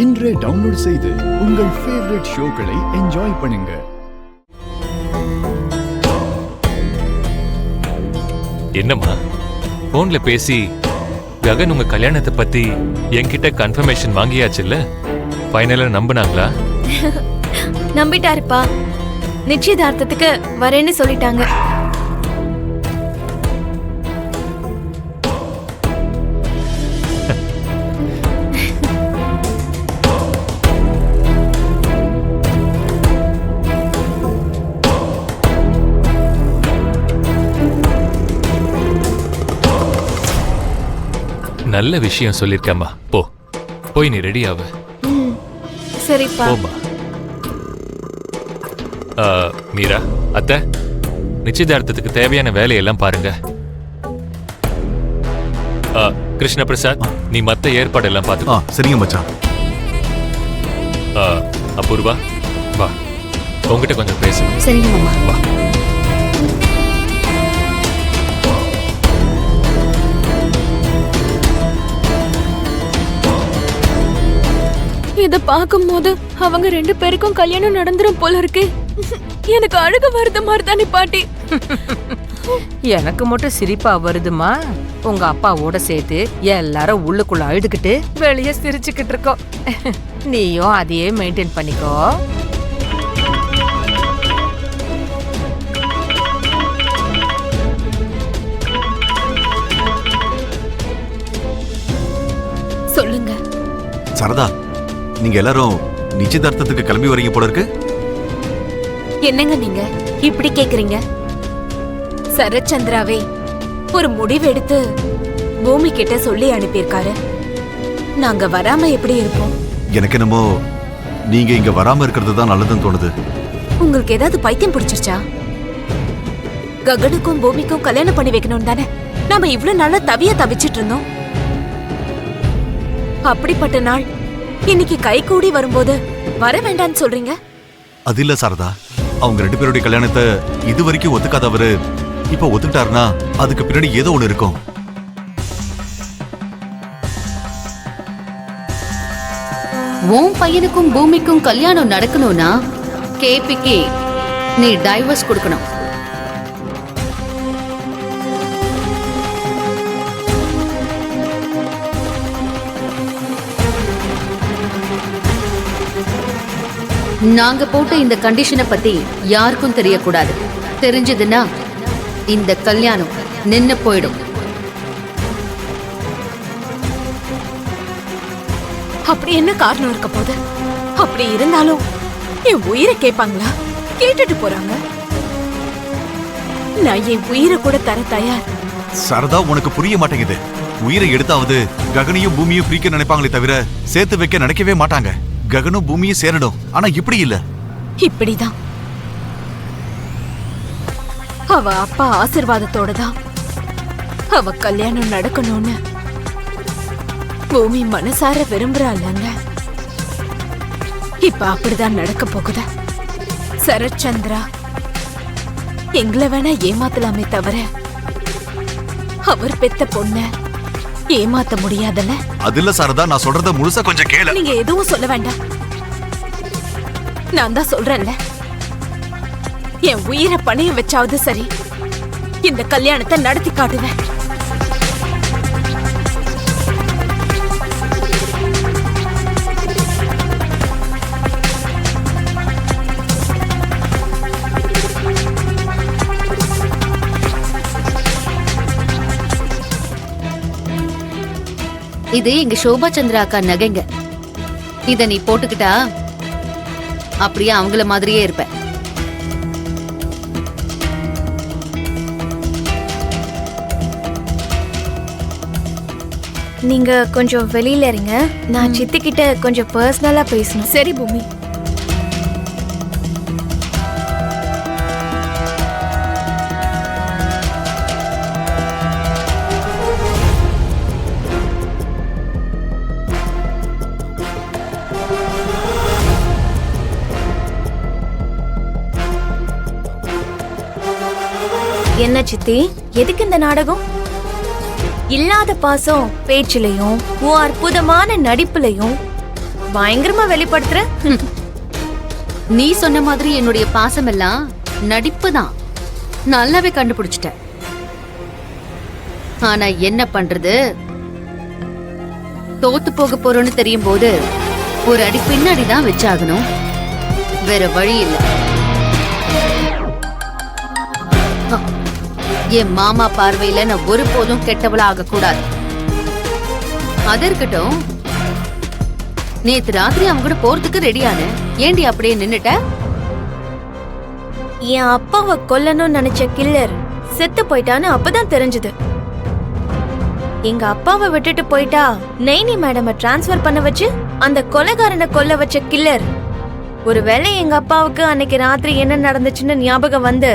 இன்றே டவுன்லோட் செய்து உங்கள் ஃபேவரட் ஷோக்களை என்ஜாய் பண்ணுங்க. என்னம்மா போன்ல பேசி ககன் உங்க கல்யாணத்தை பத்தி என்கிட்ட கன்ஃபர்மேஷன் வாங்கியாச்சுல்ல? ஃபைனலா நம்பினாங்களா? நம்பிட்டாருப்பா. நிச்சயதார்த்தத்துக்கு வரேன்னு சொல்லிட்டாங்க. நல்ல விஷயம் சொல்லிருக்கேம்மா. போய் நீ ரெடி ஆகு. சரிப்பா. போமா. மீரா அத்தை, நிச்சயதார்த்தத்துக்கு தேவையான வேலையெல்லாம் பாருங்க. கிருஷ்ண பிரசாத், நீ மத்த ஏற்பாடெல்லாம் பார்த்துக்கோ. சரிங்க மச்சான். அபூர்வா வா, உங்ககிட்ட கொஞ்சம் பேசணும். சரிங்க மாமா. வா. இத பாக்கும்போது அவங்க 2 பேருக்கும் கல்யாணம் நடந்துரும் போல இருக்கு. எனக்கு அழுக வருது மருதாணி பாட்டி. எனக்கு மட்டும் சிரிப்பா வருதுமா. உங்க அப்பாவோட சேர்த்து எல்லாரும் உள்ளுக்குள்ள அழுதுகிட்டு வெளியே சிரிச்சுக்கிட்டு இருக்கோம். நீயும் அதையே மெயின்டைன் பண்ணிக்கோ. சொல்லுங்க சரதா, நீங்க எல்லாரும் நிச்சயதார்த்தத்துக்கு கிளம்பி வரீங்க போல இருக்கு. என்னங்க நீங்க இப்படி கேக்குறீங்க? சரத்சந்திராவே ஒரு முடிவு எடுத்து பூமி கிட்ட சொல்லி அனுப்பியிருக்காரு. நாங்க வராம எப்படி இருப்போம்? எனக்கு என்னமோ நீங்க இங்க வராம இருக்கிறது தான் நல்லதுன்னு தோணுது. உங்களுக்கு ஏதாவது பைத்தியம் பிடிச்சிருச்சா? ககனுக்கும் பூமிக்கும் கல்யாணம் பண்ணி வைக்கணும் தானே நாம இவ்வளவு நாளா தவிச்சிட்டு இருந்தோம். அப்படிப்பட்ட நாள் இன்னைக்கு கை கூடி வரும்போது வர வேண்டான்னு சொல்றீங்க? அது இல்ல சாரதா, அவங்க 2 பேருடைய கல்யாணத்தை இது வரைக்கும் ஒத்துக்காதவரு இப்ப ஒத்துக்கிட்டாருன்னா அதுக்கு பின்னாடி ஏதோ ஒண்ணு இருக்கும். உன் பையனுக்கும் பூமிக்கும் கல்யாணம் நடக்கணும்னா கேபிக்கு நீ டைவர்ஸ் கொடுக்கணும். நாங்க போட்ட இந்த கண்டிஷனை பத்தி யாருக்கும் தெரியக்கூடாது. தெரிஞ்சதுன்னா இந்த கல்யாணம் நின்னு போயிடும். அப்படி என்ன காரணம் இருக்க போது? அப்படி இருந்தாலும் என் உயிரை கேட்பாங்களா? கேட்டுட்டு போறாங்க. நான் என் உயிரை கூட தர தயார். சரதா, உனக்கு புரிய மாட்டேங்குது. உயிரை எடுத்தாவது ககனையும் பூமியும் பிரிக்க நினைப்பாங்களே தவிர சேர்த்து வைக்க நினைக்கவே மாட்டாங்க. ககனும் பூமியும் சேரணும், ஆனா இப்படி இல்ல. இப்படிதான் அவ அப்பா ஆசீர்வாதத்தோட தான் அவ கல்யாணம் நடக்கணும்னு பூமி மனசார விரும்புறாங்க. இப்ப அப்படிதான் நடக்க போகுது. சரத்சந்திரா எங்களை வேணா ஏமாத்தலாமே தவிர அவர் பெத்த பொண்ண ஏமாத்த முடியாதல்ல. அது இல்ல சாரதா, நான் சொல்றத முழுசா கொஞ்சம் கேளு. நீங்க எதுவும் சொல்ல வேண்டாம். நான் தான் சொல்றேன்ல, என் உயிரை பணைய வச்சாவது சரி இந்த கல்யாணத்தை நடத்தி காட்டுவேன். இது எங்க சோபா சந்திரா அக்கா நகைங்க. இத நீ போட்டுக்கிட்டா அப்படியே அவங்கள மாதிரியே இருப்ப. நீங்க கொஞ்சம் வெளியில இருங்க. நான் சித்தி கிட்ட கொஞ்சம் பர்சனலா பேசணும். சரி பூமி. என்ன சித்தி, எதுக்கு இந்த நாடகம்? இல்லாத பாசம் பேச்சிலையும் உன் அற்புதமான நடிப்புலையும் பயங்கரமா வெளிப்படுத்துற. நீ சொன்ன மாதிரி என்னுடைய பாசம் எல்லாம் நடிப்பு தான். நல்லாவே கண்டுபிடிச்சிட்ட. ஆனா என்ன பண்றது, தோத்து போக போறோம்னு தெரியும் போது ஒரு அடி பின்னாடி தான் வச்சாகணும். வேற வழி இல்லை. என் மாமா பார்வையில நான் ஒருபோதும் கெட்டவளா ஆக கூடாது. அது இருக்கட்டும், நேத்து ராத்திரி அவங்க கூட போறதுக்கு ரெடியான, ஏண்டி அப்படியே நின்னுட்ட? என் அப்பாவை கொல்லணும்னு நினைச்ச கில்லர் செத்து போயிட்டான்னு அப்பதான் தெரிஞ்சது. எங்க அப்பாவை விட்டுட்டு போயிட்டா நைனி மேடம டிரான்ஸ்ஃபர் பண்ண வச்சு அந்த கொலைகாரனை கொல்ல வச்ச கில்லர் ஒருவேளை எங்க அப்பாவுக்கு அன்னைக்கு ராத்திரி என்ன நடந்துச்சுன்னு ஞாபகம் வந்து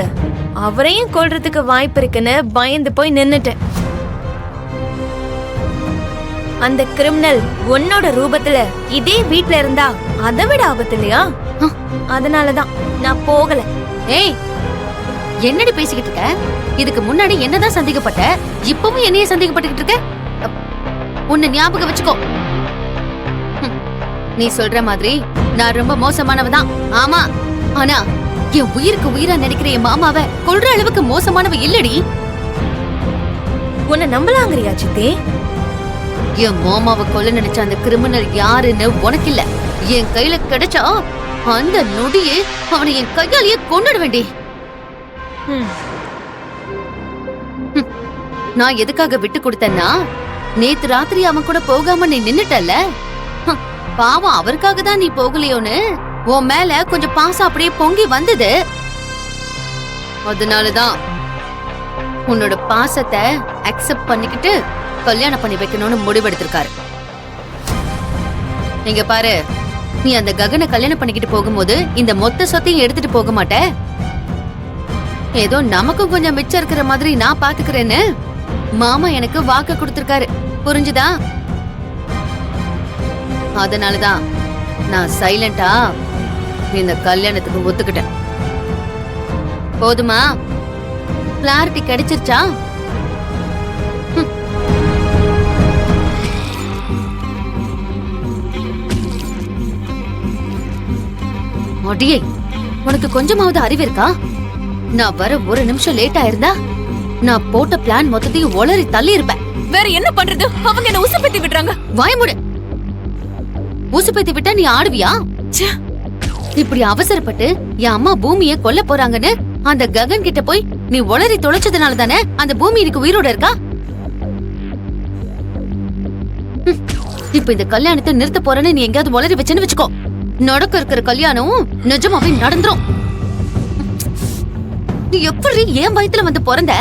அவரையும் கொல்றதுக்கு வாய்ப்பு இருக்குன்னு பயந்து போய் நின்னுட்டேன். அந்த கிரிமினல் உன்னோட ரூபத்துல இதே வீட்ல இருந்தா அதை விட ஆபத்து இல்லையா? அதனாலதான் நான் போகல. ஏய், என்னடி பேசிக்கிட்டு இருக்க? இதுக்கு முன்னாடி என்னதான் சந்தேகப்பட்ட, இப்பவும் என்னைய சந்தேகப்பட்டுக்கிட்டு இருக்க? உன்னை ஞாபகம் வச்சுக்கோ. நீ சொல்ற மாதிரி நான் ரொம்ப மோசமானவதான். ஆமா, ஆனா என் உயிருக்கு உயிரா நினைக்கிற என் மாமாவை கொல்ற அளவுக்கு மோசமானவ இல்லடி. உன்னை நம்பலாங்கிறியா சித்தி? என் மாமாவை கொல்ல நினைச்ச அந்த கிரிமினல் யாருன்னு உனக்கு இல்ல. என் கையில கிடைச்சா அந்த நொடியே அவனை என் கையாலேயே கொண்டுட வேண்டி. நான் எதுக்காக விட்டு கொடுத்தேன்னா, நேத்து ராத்திரி அவன் கூட போகாம நீ நின்னுட்டல்ல, பாவம் அவருக்காக தான் நீ போகலையோன்னு உன் மேல கொஞ்சம் பாசம் அப்படியே பொங்கி வந்தது. அதனாலதான் உன்னோட பாசத்தை அக்செப்ட் பண்ணிக்கிட்டு கல்யாணம் பண்ணி வைக்கணும்னு முடிவெடுத்திருக்காரு. நீங்க பாரு, நீ அந்த ககனை கல்யாணம் பண்ணிக்கிட்டு போகும்போது இந்த மொத்த சொத்தையும் எடுத்துட்டு போக மாட்ட. ஏதோ நமக்கும் கொஞ்சம் மிச்சம் இருக்கிற மாதிரி நான் பாத்துக்கிறேன்னு மாமா எனக்கு வாக்கு கொடுத்திருக்காரு. புரிஞ்சுதா? அதனாலதான் நான் சைலண்டா இந்த கல்யாணத்துக்கு ஒத்துக்கிட்டேன். போதுமா? கிளாரிட்டி கிடைச்சிருச்சா? அடியே, உனக்கு கொஞ்சமாவது அறிவு இருக்கா? நான் வர ஒரு நிமிஷம் லேட்டா இருந்தா நான் போட்ட பிளான் மொத்தத்தையும் ஒளறி தள்ளி இருப்பேன். வேற என்ன பண்றது? அவங்க என்ன உசுப்பேத்தி விடுறாங்க. வாய மூடு. உசுப்பேத்தி விட்டா நீ ஆடுவியா? இப்படி அவசரப்பட்டு என் அம்மா பூமியை கொல்ல போறாங்கன்னு அந்த ககன் கிட்ட போய் நீ ஒளறி தொலைச்சதுனால தானே அந்த பூமி எனக்கு உயிரோட இருக்கா? இப்ப இந்த கல்யாணத்தை நிறுத்த போறேன்னு நீ எங்கயாவது ஒளறி வச்சேன்னு வச்சுக்கோ, நடக்க இருக்கிற கல்யாணம் நிஜமாவே நடந்துரும். நீ எப்படி என் வயித்துல வந்து பிறந்த?